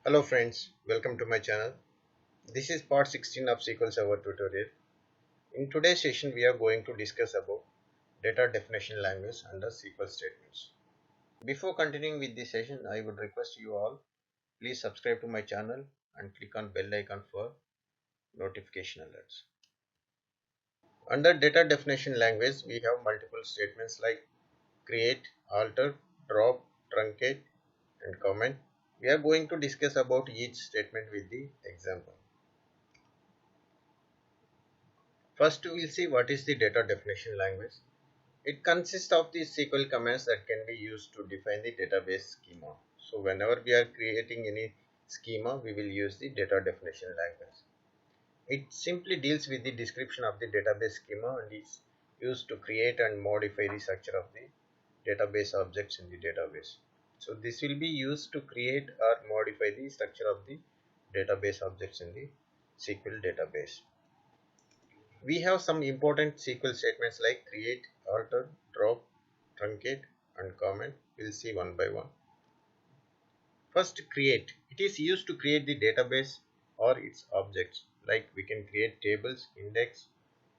Hello friends, welcome to my channel. This is part 16 of SQL Server tutorial. In today's session we are going to discuss about data definition language under SQL statements. Before continuing with this session, I would request you all please subscribe to my channel and click on bell icon for notification alerts. Under data definition language we have multiple statements like create, alter, drop, truncate and comment. We are going to discuss about each statement with the example. First, we will see what is the data definition language. It consists of the SQL commands that can be used to define the database schema. So, whenever we are creating any schema, we will use the data definition language. It simply deals with the description of the database schema and is used to create and modify the structure of the database objects in the database. So, this will be used to create or modify the structure of the database objects in the SQL database. We have some important SQL statements like create, alter, drop, truncate and comment. We'll see one by one. First, create. It is used to create the database or its objects. Like we can create tables, index,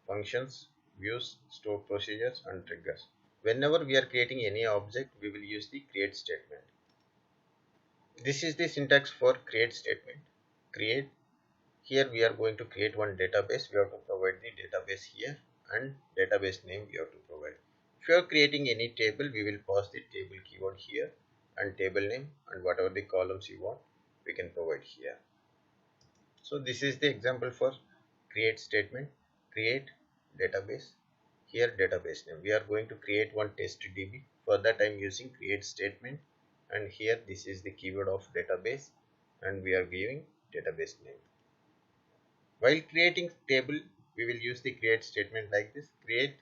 functions, views, stored procedures and triggers. Whenever we are creating any object, we will use the create statement. This is the syntax for create statement. Create. Here we are going to create one database. We have to provide the database here and database name we have to provide. If you are creating any table, we will pass the table keyword here and table name and whatever the columns you want, we can provide here. So this is the example for create statement. Create database. Here database name. We are going to create one test DB. For that I am using create statement and here this is the keyword of database and we are giving database name. While creating table, we will use the create statement like this. Create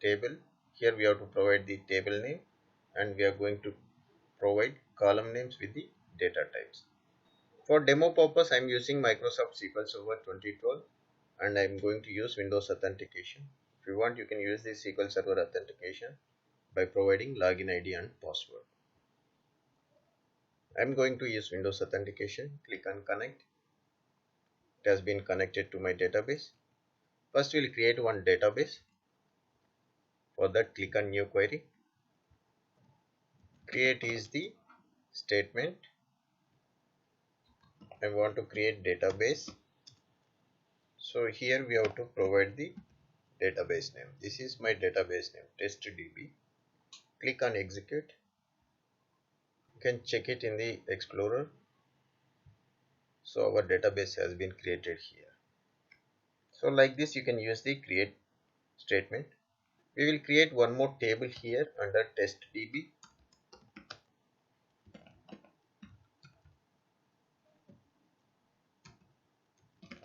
table. Here we have to provide the table name and we are going to provide column names with the data types. For demo purpose, I am using Microsoft SQL Server 2012 and I am going to use Windows authentication. If you want, you can use the SQL Server authentication by providing login ID and password. I am going to use Windows authentication. Click on connect. It has been connected to my database. First, we will create one database. For that, click on new query. Create is the statement. I want to create database. So here we have to provide the database name. This is my database name, testdb. Click on execute. You can check it in the Explorer. So our database has been created here. So like this you can use the create statement. We will create one more table here under testdb.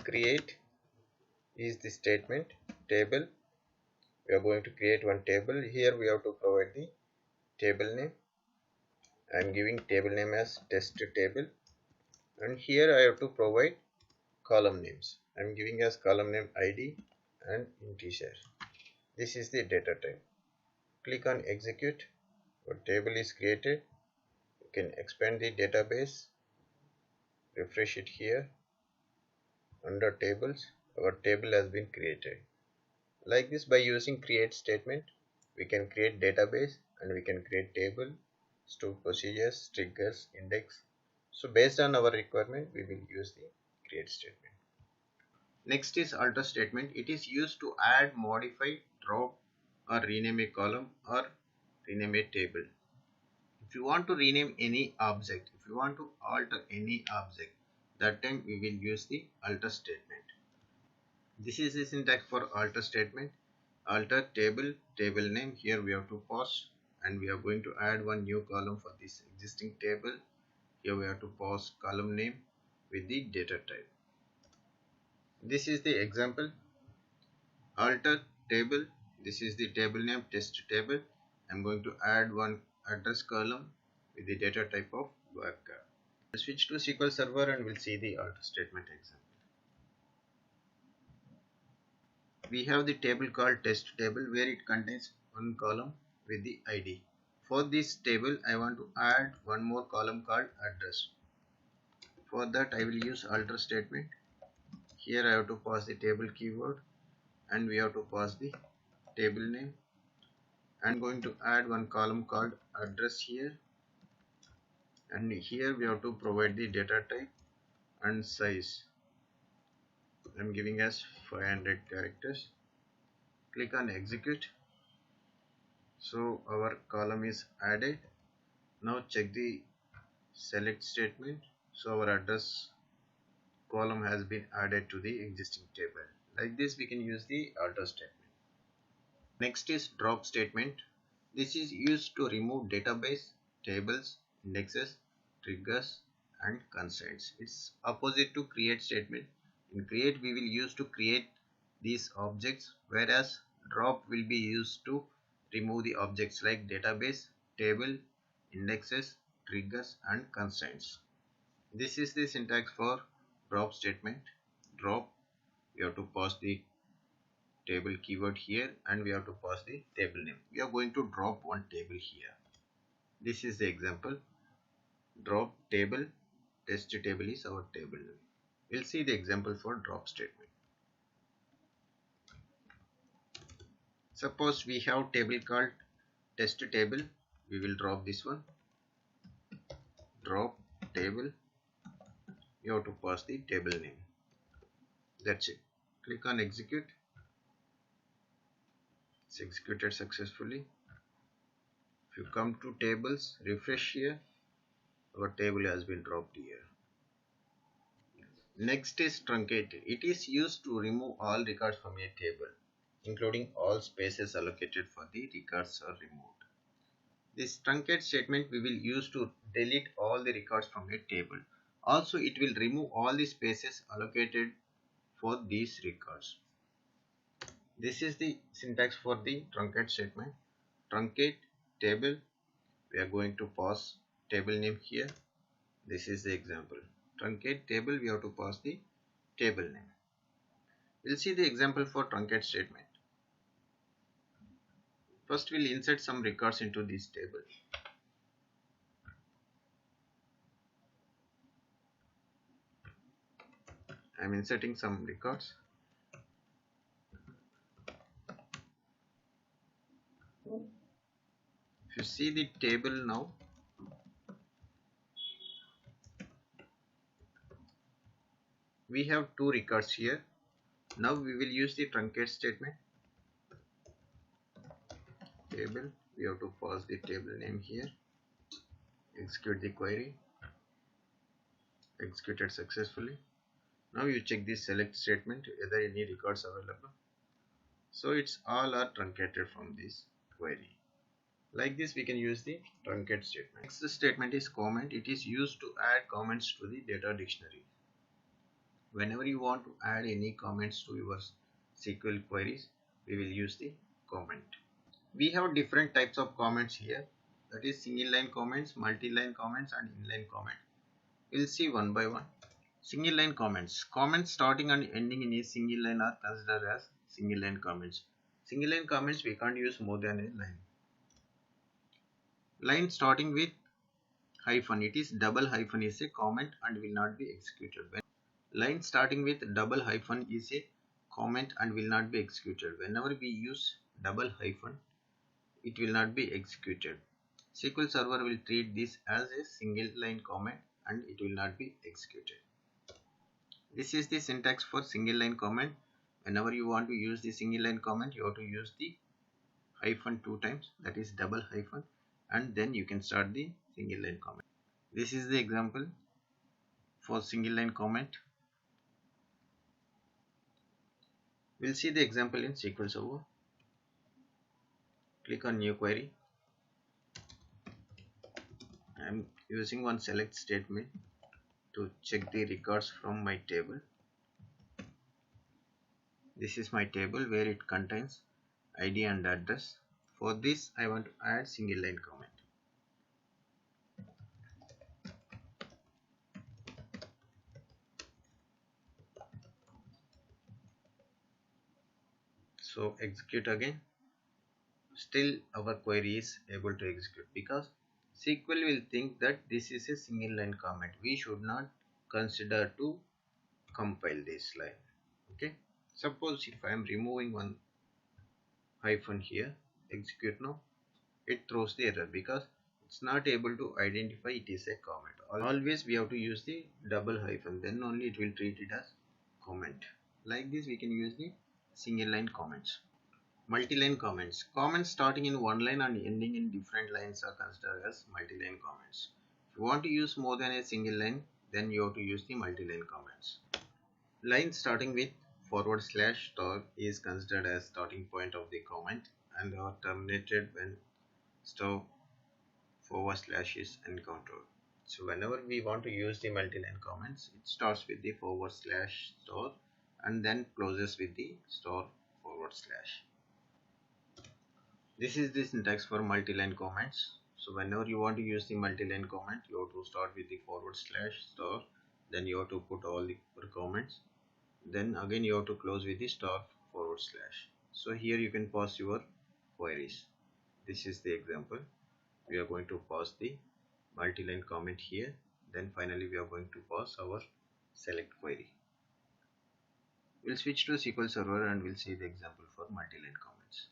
Create is the statement table. We are going to create one table. Here we have to provide the table name. I am giving table name as test table and here I have to provide column names. I am giving as column name ID and integer. This is the data type. Click on execute. Our table is created. You can expand the database, refresh it here. Under tables, our table has been created. Like this, by using create statement, we can create database and we can create table, store procedures, triggers, index. So based on our requirement, we will use the create statement. Next is alter statement. It is used to add, modify, drop or rename a column or rename a table. If you want to rename any object, if you want to alter any object, that time we will use the alter statement. This is the syntax for alter statement. Alter table, table name. Here we have to pass and we are going to add one new column for this existing table. Here we have to pass column name with the data type. This is the example. Alter table. This is the table name test table. I'm going to add one address column with the data type of varchar. Switch to SQL Server and we'll see the alter statement example. We have the table called test table where it contains one column with the ID. For this table, I want to add one more column called address. For that I will use alter statement. Here I have to pass the table keyword and we have to pass the table name. I'm going to add one column called address here, and here we have to provide the data type and size. I'm giving as 500 characters. Click on execute. So our column is added. Now check the select statement. So our address column has been added to the existing table. Like this we can use the alter statement. Next is drop statement. This is used to remove database, tables, indexes, triggers and constraints. It's opposite to create statement. In create we will use to create these objects, whereas drop will be used to remove the objects like database, table, indexes, triggers and constraints. This is the syntax for drop statement. Drop, we have to pass the table keyword here and we have to pass the table name. We are going to drop one table here. This is the example. Drop table, test table is our table name. We'll see the example for drop statement. Suppose we have table called test table. We will drop this one. Drop table. You have to pass the table name. That's it. Click on execute. It's executed successfully. If you come to tables, refresh here. Our table has been dropped here. Next is truncated. It is used to remove all records from a table, including all spaces allocated for the records are removed. This truncate statement we will use to delete all the records from a table. Also, it will remove all the spaces allocated for these records. This is the syntax for the truncate statement. Truncate table. We are going to pass table name here. This is the example. Truncate table, we have to pass the table name. We'll see the example for truncate statement. First we'll insert some records into this table. I'm inserting some records. If you see the table now, we have two records here. Now we will use the truncate statement. Table, we have to pass the table name here. Execute the query. Executed successfully. Now you check the select statement whether any records available. So it's all are truncated from this query. Like this we can use the truncate statement. Next statement is comment. It is used to add comments to the data dictionary. Whenever you want to add any comments to your SQL queries, we will use the comment. We have different types of comments here, that is single line comments, multi-line comments and inline comment. We'll see one by one. Single line comments. Comments starting and ending in a single line are considered as single line comments. Single line comments we can't use more than a line. Line starting with hyphen, it is double hyphen is a comment and will not be executed. Line starting with double hyphen is a comment and will not be executed. Whenever we use double hyphen, it will not be executed. SQL Server will treat this as a single line comment and it will not be executed. This is the syntax for single line comment. Whenever you want to use the single line comment, you have to use the hyphen 2 times, that is double hyphen, and then you can start the single line comment. This is the example for single line comment. We'll see the example in SQL Server. Click on new query. I am using one select statement to check the records from my table. This is my table where it contains ID and address. For this I want to add single line comment. So execute again. Still our query is able to execute because SQL will think that this is a single line comment. We should not consider to compile this line. Okay, suppose if I am removing one hyphen here, execute now, it throws the error because it's not able to identify it is a comment. Always we have to use the double hyphen, then only it will treat it as comment. Like this we can use the single line comments. Multi-line comments. Comments starting in one line and ending in different lines are considered as multi-line comments. If you want to use more than a single line, then you have to use the multi-line comments. Line starting with forward slash star is considered as starting point of the comment and are terminated when star forward slash is encountered. So whenever we want to use the multi-line comments, it starts with the forward slash star and then closes with the star forward slash. This is the syntax for multi-line comments. So whenever you want to use the multi-line comment, you have to start with the forward slash star, then you have to put all the comments, then again you have to close with the star forward slash. So here you can pass your queries. This is the example. We are going to pass the multi-line comment here, then finally we are going to pass our select query. We'll switch to SQL Server and we'll see the example for multi-line comments.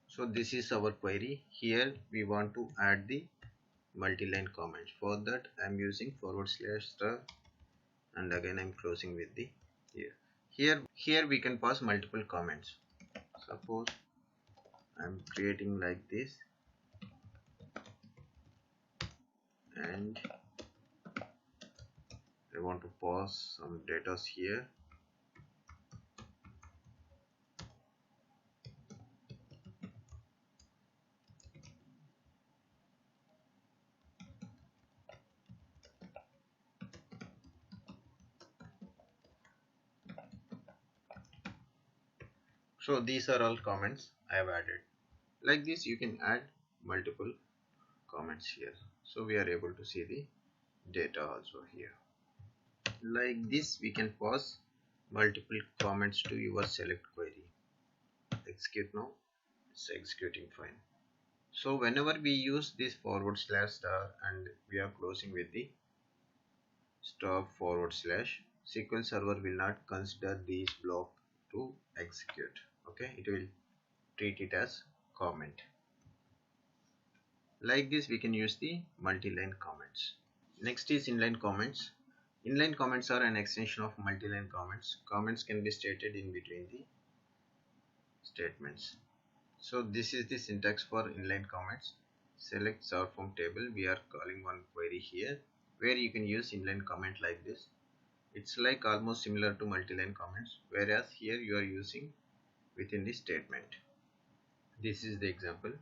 So this is our query. Here we want to add the multi-line comment. For that I am using forward slash star and again I am closing with the here we can pass multiple comments. Suppose I am creating like this and I want to pass some data here. So these are all comments I have added. Like this you can add multiple comments here. So we are able to see the data also here. Like this we can pass multiple comments to your select query. Execute now. It's executing fine. So whenever we use this forward slash star and we are closing with the star forward slash, SQL Server will not consider these block to execute. Okay, it will treat it as comment. Like this we can use the multi-line comments. Next is inline comments. Inline comments are an extension of multi-line comments. Comments can be stated in between the statements. So this is the syntax for inline comments. Select sort from table. We are calling one query here where you can use inline comment like this. It's like almost similar to multi-line comments, whereas here you are using within the statement. This is the example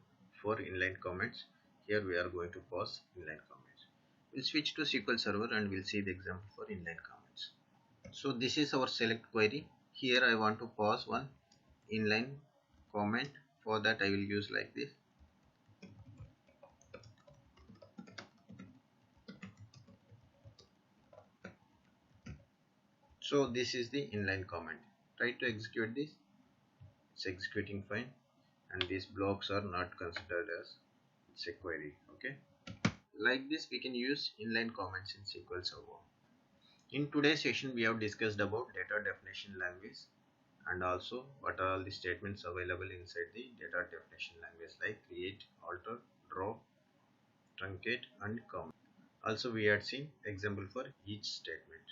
for inline comments. Here we are going to pass inline comments. We'll switch to SQL Server and we'll see the example for inline comments. So this is our select query. Here I want to pass one inline comment. For that I will use like this. So this is the inline comment. Try to execute this. It's executing fine and these blocks are not considered as it's a query. Okay, like this we can use inline comments in SQL Server. In today's session we have discussed about data definition language and also what are all the statements available inside the data definition language like create, alter, draw, truncate and comment. Also we had seen example for each statement.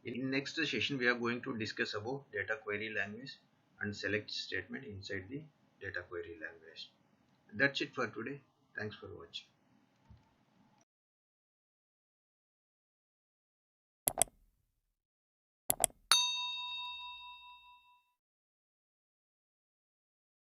In next session we are going to discuss about data query language and select statement inside the data query language. That's it for today. Thanks for watching.